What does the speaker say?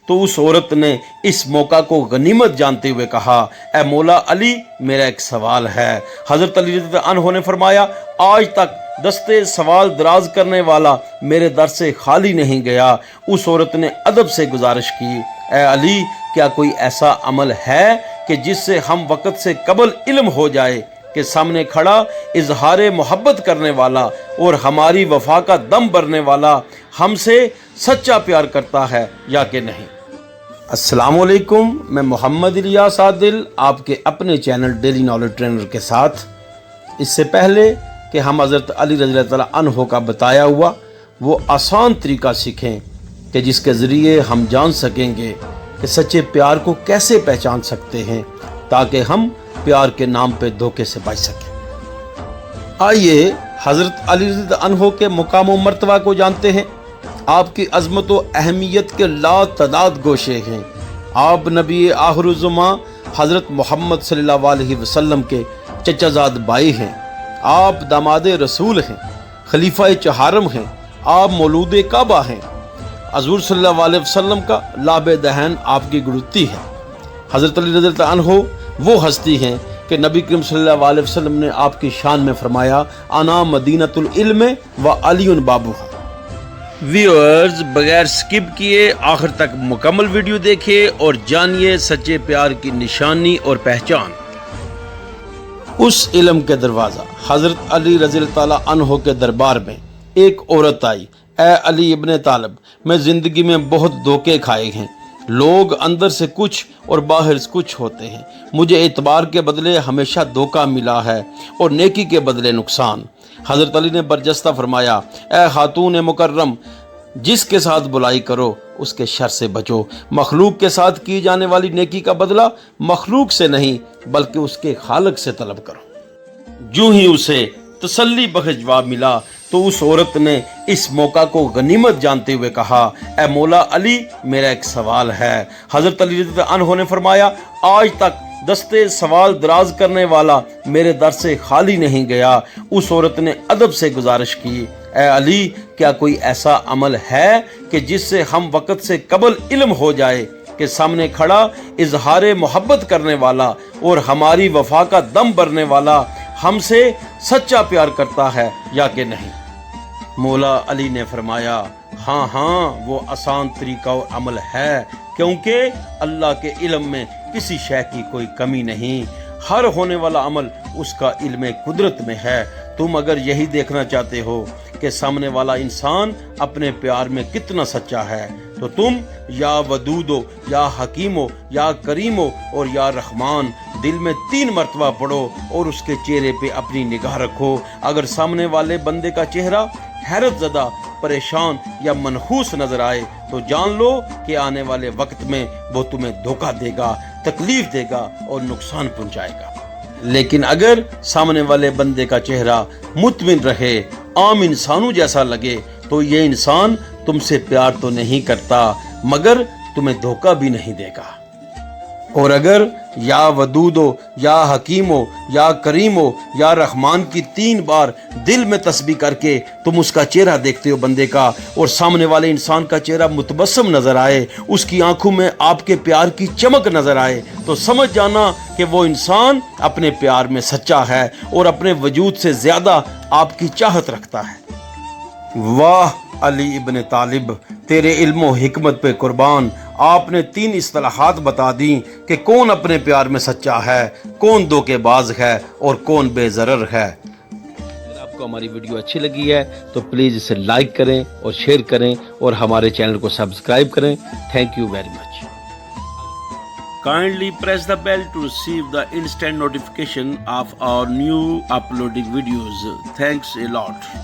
تو اس عورت نے اس موقع کو غنیمت جانتے ہوئے کہا، اے مولا علی، میرا ایک سوال ہے۔ حضرت علی رضی اللہ عنہ نے فرمایا، آج تک دستے سوال دراز کرنے والا میرے در سے خالی نہیں گیا۔ اس عورت نے ادب سے گزارش کی، اے علی، کیا کوئی ایسا عمل ہے کہ جس سے ہم وقت سے قبل علم ہو جائے کہ سامنے کھڑا اظہار محبت کرنے والا اور ہماری وفا کا دم بھرنے والا ہم سے سچا پیار کرتا ہے یا کہ نہیں؟ السلام علیکم، میں محمد الیاس عادل آپ کے اپنے چینل ڈیلی نالج ٹرینر کے ساتھ۔ اس سے پہلے کہ ہم حضرت علی رضی اللہ تعالیٰ عنہ کا بتایا ہوا وہ آسان طریقہ سیکھیں کہ جس کے ذریعے ہم جان سکیں گے کہ سچے پیار کو کیسے پہچان سکتے ہیں تاکہ ہم پیار کے نام پہ دھوکے سے بچ سکیں۔ آئیے حضرت علی رضی اللہ عنہ کے مقام و مرتبہ کو جانتے ہیں۔ آپ کی عظمت و اہمیت کے لا تعداد گوشے ہیں۔ آپ نبی آخر الزماں حضرت محمد صلی اللہ علیہ وسلم کے چچا زاد بھائی ہیں۔ آپ داماد رسول ہیں، خلیفہ چہارم ہیں، آپ مولود کعبہ ہیں۔ حضور صلی اللہ علیہ وسلم کا لاب دہن آپ کی گڑتی ہے۔ حضرت علی رضی اللہ عنہ وہ ہستی ہیں کہ نبی کریم صلی اللہ علیہ وسلم نے آپ کی شان میں فرمایا، انا مدینۃ العلم و علی بابوہا۔ ویورز، بغیر سکپ کیے آخر تک مکمل ویڈیو دیکھیے اور جانیے سچے پیار کی نشانی اور پہچان۔ اس علم کے دروازہ حضرت علی رضی اللہ تعالیٰ عنہ کے دربار میں ایک عورت آئی، اے علی ابن طالب، میں زندگی میں بہت دھوکے کھائے ہیں۔ لوگ اندر سے کچھ اور باہر سے کچھ ہوتے ہیں۔ مجھے اعتبار کے بدلے ہمیشہ دھوکہ ملا ہے اور نیکی کے بدلے نقصان۔ حضرت علی نے برجستہ فرمایا، اے خاتون مکرم، جس کے ساتھ بلائی کرو اس کے شر سے بچو۔ مخلوق کے ساتھ کی جانے والی نیکی کا بدلہ مخلوق سے نہیں بلکہ اس کے خالق سے طلب کرو۔ جو ہی اسے تسلی بخش جواب ملا تو اس عورت نے اس موقع کو غنیمت جانتے ہوئے کہا، اے مولا علی، میرا ایک سوال ہے۔ حضرت علی رضی اللہ عنہ نے فرمایا، آج تک دستے سوال دراز کرنے والا میرے در سے خالی نہیں گیا۔ اس عورت نے ادب سے گزارش کی، اے علی، کیا کوئی ایسا عمل ہے کہ جس سے ہم وقت سے قبل علم ہو جائے کہ سامنے کھڑا اظہار محبت کرنے والا اور ہماری وفا کا دم بھرنے والا ہم سے سچا پیار کرتا ہے یا کہ نہیں؟ مولا علی نے فرمایا، ہاں ہاں، وہ آسان طریقہ و عمل ہے، کیونکہ اللہ کے علم میں کسی شے کی کوئی کمی نہیں۔ ہر ہونے والا عمل اس کا علم قدرت میں ہے۔ تم اگر یہی دیکھنا چاہتے ہو کہ سامنے والا انسان اپنے پیار میں کتنا سچا ہے تو تم یا ودود ہو، یا حکیم ہو، یا کریم ہو اور یا رحمان دل میں 3 مرتبہ پڑھو اور اس کے چہرے پہ اپنی نگاہ رکھو۔ اگر سامنے والے بندے کا چہرہ حیرت زدہ، پریشان یا منحوس نظر آئے تو جان لو کہ آنے والے وقت میں وہ تمہیں دھوکہ دے گا، تکلیف دے گا اور نقصان پہنچائے گا۔ لیکن اگر سامنے والے بندے کا چہرہ مطمئن رہے، عام انسانوں جیسا لگے، تو یہ انسان تم سے پیار تو نہیں کرتا مگر تمہیں دھوکہ بھی نہیں دے گا۔ اور اگر یا ودود ہو، یا حکیم ہو، یا کریم ہو، یا رحمان کی 3 بار دل میں تسبیح کر کے تم اس کا چہرہ دیکھتے ہو بندے کا، اور سامنے والے انسان کا چہرہ متبسم نظر آئے، اس کی آنکھوں میں آپ کے پیار کی چمک نظر آئے، تو سمجھ جانا کہ وہ انسان اپنے پیار میں سچا ہے اور اپنے وجود سے زیادہ آپ کی چاہت رکھتا ہے۔ واہ علی ابن طالب، تیرے علم و حکمت پہ قربان، آپ نے 3 اصطلاحات بتا دیں کہ کون اپنے پیار میں سچا ہے، کون دھوکے باز ہے اور کون بے ضرر ہے۔ اگر آپ کو ہماری ویڈیو اچھی لگی ہے تو پلیز اسے لائک کریں اور شیئر کریں اور ہمارے چینل کو سبسکرائب کریں۔ Thank you very much. Kindly press the bell to receive the instant notification of our new uploading videos. Thanks a lot.